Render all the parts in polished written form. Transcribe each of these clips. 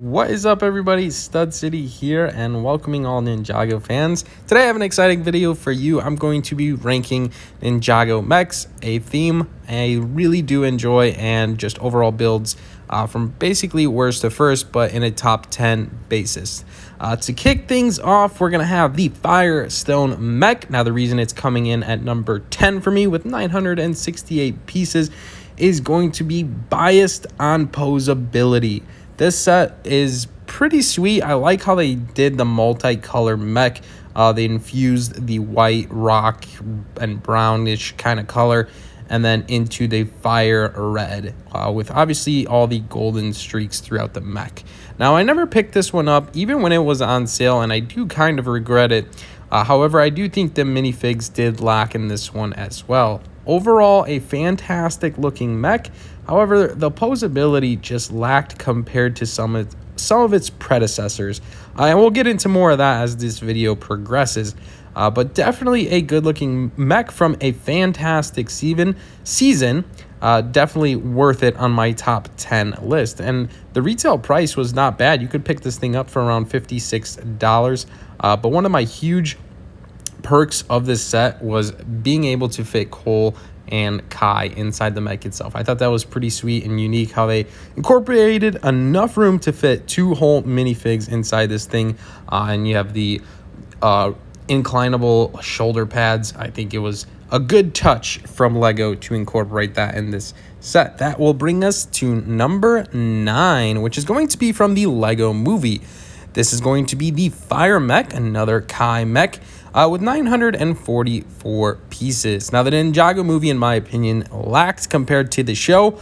What is up, everybody? Stud City here and welcoming all Ninjago fans. Today I have an exciting video for you. I'm going to be ranking Ninjago mechs, a theme I really do enjoy, and just overall builds from basically worst to first, but in a top 10 basis. To kick things off, we're going to have the Firestone Mech. Now, the reason it's coming in at number 10 for me with 968 pieces is going to be biased on posability. This set is pretty sweet. I like how they did the multicolor mech. They infused the white, rock, and brownish kind of color, and then into the fire red, with obviously all the golden streaks throughout the mech. Now, I never picked this one up, even when it was on sale, and I do kind of regret it. However, I do think the minifigs did lack in this one as well. Overall, a fantastic looking mech. However, the posability just lacked compared to some of its predecessors. And we'll get into more of that as this video progresses. But definitely a good looking mech from a fantastic season. Definitely worth it on my top 10 list. And the retail price was not bad. You could pick this thing up for around $56. But one of my huge perks of this set was being able to fit Cole and Kai inside the mech itself. I thought that was pretty sweet and unique how they incorporated enough room to fit two whole minifigs inside this thing. And you have the inclinable shoulder pads. I think it was a good touch from LEGO to incorporate that in this set. That will bring us to number 9, which is going to be from the LEGO movie. This is going to be the Fire Mech, another Kai mech, with 944 pieces. Now, the Ninjago movie, in my opinion, lacked compared to the show,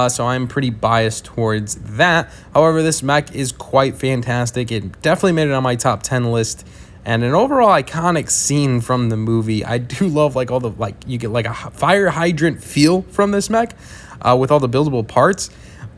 so I'm pretty biased towards that. However, this mech is quite fantastic. It definitely made it on my top 10 list, and an overall iconic scene from the movie. I do love all the you get a fire hydrant feel from this mech with all the buildable parts.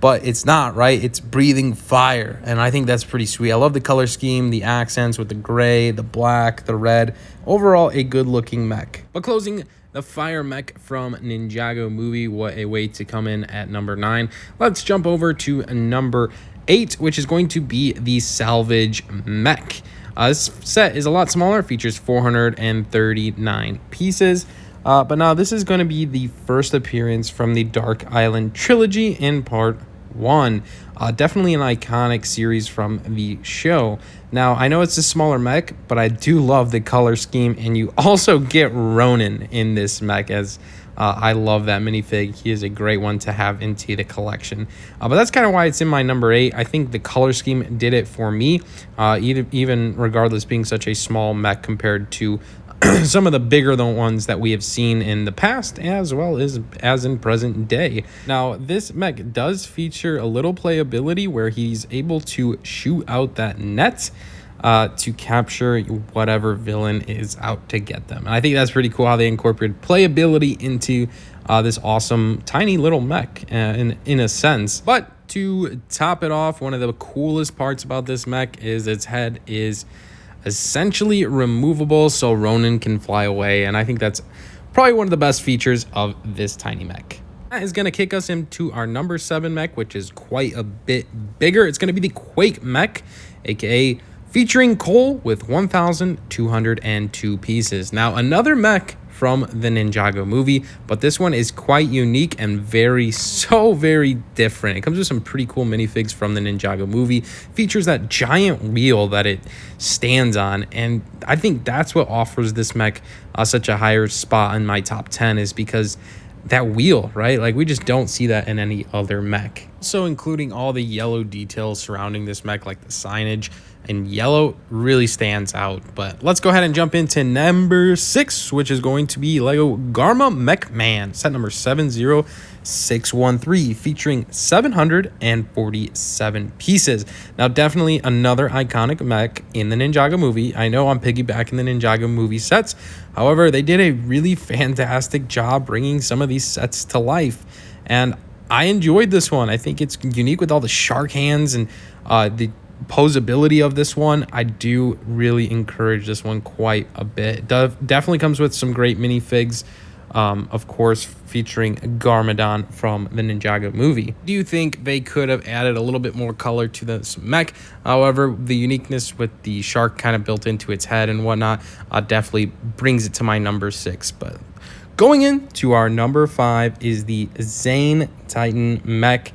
But it's not, right? It's breathing fire, and I think that's pretty sweet. I love the color scheme, the accents with the gray, the black, the red. Overall, a good-looking mech. But closing the Fire Mech from Ninjago movie, what a way to come in at number 9. Let's jump over to number 8, which is going to be the Salvage Mech. This set is a lot smaller. It features 439 pieces. But now this is going to be the first appearance from the Dark Island trilogy in part 1. Definitely an iconic series from the show. Now, I know it's a smaller mech, but I do love the color scheme, and you also get Ronin in this mech, as I love that minifig. He is a great one to have into the collection. But that's kind of why it's in my number 8. I think the color scheme did it for me, even regardless being such a small mech compared to some of the bigger ones that we have seen in the past, as well as in present day. Now, this mech does feature a little playability where he's able to shoot out that net to capture whatever villain is out to get them. And I think that's pretty cool how they incorporated playability into this awesome tiny little mech in a sense. But to top it off, one of the coolest parts about this mech is its head is essentially removable, so Ronin can fly away, and I think that's probably one of the best features of this tiny mech. That is going to kick us into our number 7 mech, which is quite a bit bigger. It's going to be the Quake Mech, aka featuring Cole with 1,202 pieces. Now, another mech from the Ninjago movie, but this one is quite unique and very different. It comes with some pretty cool minifigs from the Ninjago movie. Features that giant wheel that it stands on, and I think that's what offers this mech such a higher spot in my top 10, is because that wheel, right? We just don't see that in any other mech. Also, including all the yellow details surrounding this mech, like the signage, and yellow really stands out. But let's go ahead and jump into number 6, which is going to be LEGO Garma Mecha Man, set number 70613, featuring 747 pieces. Now, definitely another iconic mech in the Ninjago movie. I know I'm piggybacking the Ninjago movie sets. However, they did a really fantastic job bringing some of these sets to life, and I enjoyed this one. I think it's unique with all the shark hands and the posability of this one. I do really encourage this one quite a bit. Definitely comes with some great minifigs of course, featuring Garmadon from the Ninjago movie. Do you think they could have added a little bit more color to this mech? However, the uniqueness with the shark kind of built into its head and whatnot definitely brings it to my number 6. But going into our number 5 is the Zane Titan mech.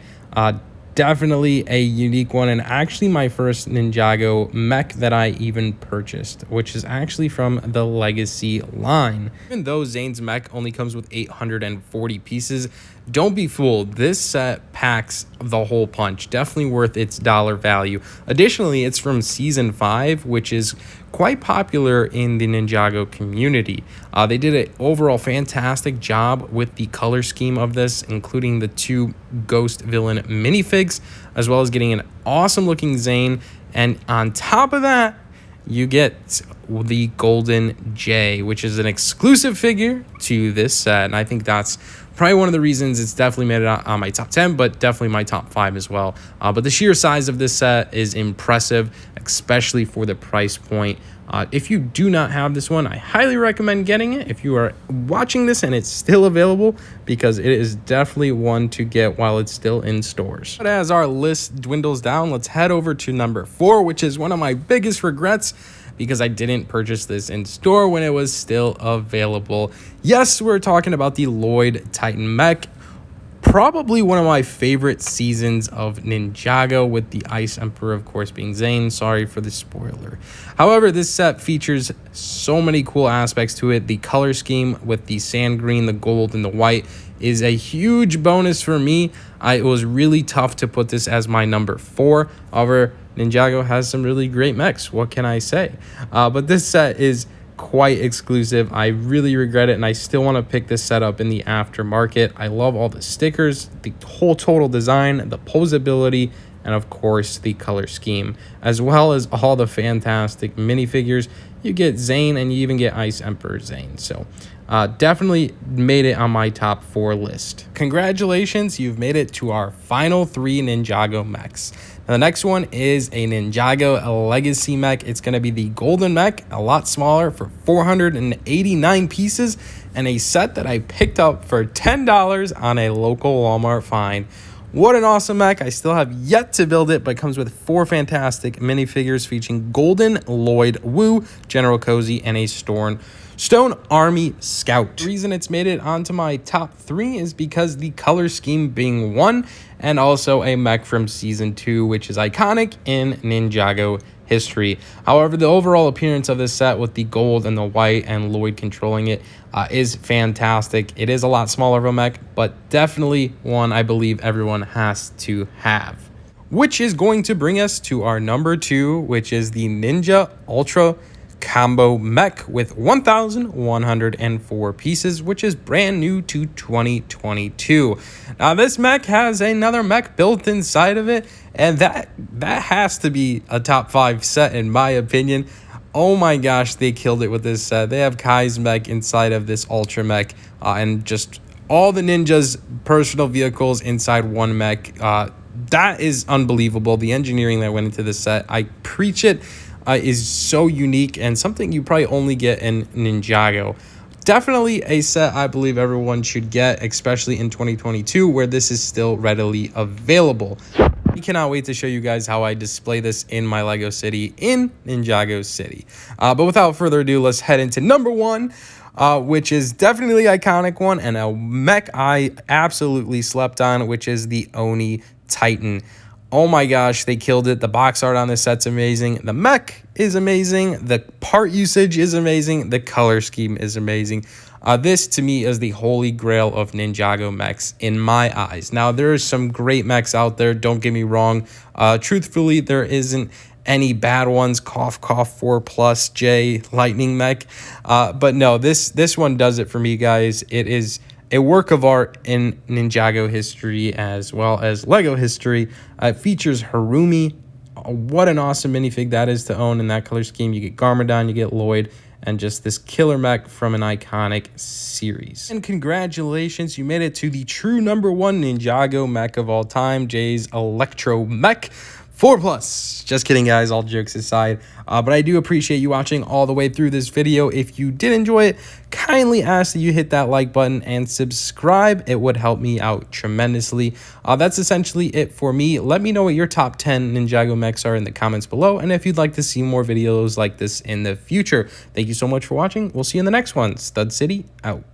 Definitely a unique one, and actually my first Ninjago mech that I even purchased, which is actually from the Legacy line. Even though Zane's mech only comes with 840 pieces, don't be fooled. This set packs the whole punch. Definitely worth its dollar value. Additionally, it's from Season 5, which is quite popular in the Ninjago community. They did an overall fantastic job with the color scheme of this, including the 2 ghost villain minifigs, as well as getting an awesome looking Zane. And on top of that, you get the Golden J, which is an exclusive figure to this set. And I think that's probably one of the reasons it's definitely made it on my top 10, but definitely my top 5 as well. But the sheer size of this set is impressive, especially for the price point. If you do not have this one, I highly recommend getting it if you are watching this and it's still available, because it is definitely one to get while it's still in stores. But as our list dwindles down, let's head over to number 4, which is one of my biggest regrets, because I didn't purchase this in store when it was still available. Yes, we're talking about the Lloyd Titan mech. Probably one of my favorite seasons of Ninjago, with the Ice Emperor, of course, being Zane. Sorry for the spoiler. However, this set features so many cool aspects to it. The color scheme with the sand green, the gold, and the white is a huge bonus for me. It was really tough to put this as my number 4. However, Ninjago has some really great mechs. What can I say? But this set is quite exclusive. I really regret it, and I still want to pick this set up in the aftermarket. I love all the stickers, the whole total design, the posability, and of course the color scheme, as well as all the fantastic minifigures. You get Zane, and you even get Ice Emperor Zane. So definitely made it on my top 4 list. Congratulations, you've made it to our final 3 Ninjago mechs. Now, the next one is a Ninjago Legacy mech. It's going to be the Golden Mech, a lot smaller, for 489 pieces, and a set that I picked up for $10 on a local Walmart find. What an awesome mech. I still have yet to build it, but it comes with 4 fantastic minifigures featuring Golden, Lloyd, Wu, General Cozy, and a Stone Army Scout. The reason it's made it onto my top 3 is because the color scheme being 1, and also a mech from Season 2, which is iconic in Ninjago history. However, the overall appearance of this set with the gold and the white and Lloyd controlling it is fantastic. It is a lot smaller of a mech, but definitely one I believe everyone has to have. Which is going to bring us to our number 2, which is the Ninja Ultra Combo Mech with 1,104 pieces, which is brand new to 2022. Now, this mech has another mech built inside of it, and that has to be a top 5 set in my opinion. Oh my gosh, they killed it with this set. They have Kai's mech inside of this Ultra Mech, and just all the ninjas' personal vehicles inside one mech. That is unbelievable. The engineering that went into this set, I preach it. Is so unique and something you probably only get in Ninjago. Definitely a set I believe everyone should get, especially in 2022 where this is still readily available. I cannot wait to show you guys how I display this in my Lego City in Ninjago City. But without further ado, let's head into number 1, which is definitely iconic one and a mech I absolutely slept on, which is the Oni Titan. Oh my gosh, they killed it. The box art on this set's amazing. The mech is amazing. The part usage is amazing. The color scheme is amazing. This, to me, is the holy grail of Ninjago mechs in my eyes. Now, there are some great mechs out there. Don't get me wrong. Truthfully, there isn't any bad ones. Cough, cough, 4+ J Lightning Mech. But no, this one does it for me, guys. It is a work of art in Ninjago history as well as Lego history. It features Harumi. What an awesome minifig that is to own in that color scheme. You get Garmadon, you get Lloyd, and just this killer mech from an iconic series. And congratulations, you made it to the true number 1 Ninjago mech of all time, Jay's Electro Mech. 4+. Just kidding, guys, all jokes aside. But I do appreciate you watching all the way through this video. If you did enjoy it, kindly ask that you hit that like button and subscribe. It would help me out tremendously. That's essentially it for me. Let me know what your top 10 Ninjago mechs are in the comments below, and if you'd like to see more videos like this in the future. Thank you so much for watching. We'll see you in the next one. Stud City, out.